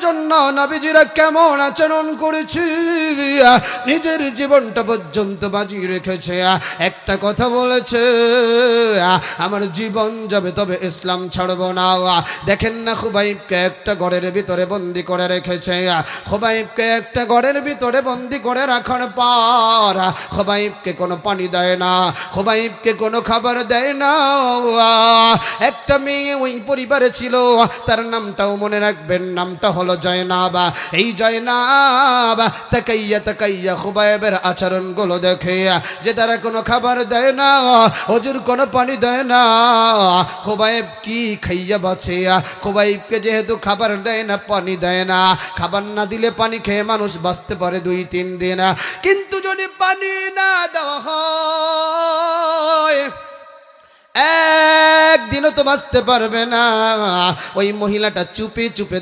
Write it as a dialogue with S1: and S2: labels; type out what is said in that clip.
S1: জন্য নবীজিরা কেমন আচরণ করেছে, নিজের জীবনটা পর্যন্ত বাজি রেখেছে। একটা কথা বলেছে, আমার জীবন যাবে তবে ইসলাম ছাড়বো না। দেখেন না খুবাইবকে একটা ঘরের ভিতরে বন্দি করে রেখেছে। খুবাইবকে একটা ঘরের ভিতরে বন্দি করে রাখার পর খুবাইবকে কোনো পানি দেয় না, খুবাইবকে কোনো খাবার দেয় না। একটা মেয়ে ওই পরিবারে ছিল, তার নামটাও মনে রাখবেন, নামটা হলো জয়নাব। এই জয়নাব তাকাইয়া তাকাইয়া খুবাইবের আচরণগুলো দেখে যে তারা কোনো খাবার দেয় না, হুজুর কোনো পানি দেয় না। খুবাইব কি খাইয়া বাঁচে? খুবাইবকে যেহেতু খাবার দেয় না, পানি দেয় না, খাবার না দিলে পানি খেয়ে মানুষ বাঁচতে পারে 2-3 দিন, কিন্তু যদি পানি না দেওয়া হয় একদিনও তো বাঁচতে পারবে না। ওই মহিলাটা চুপে চুপে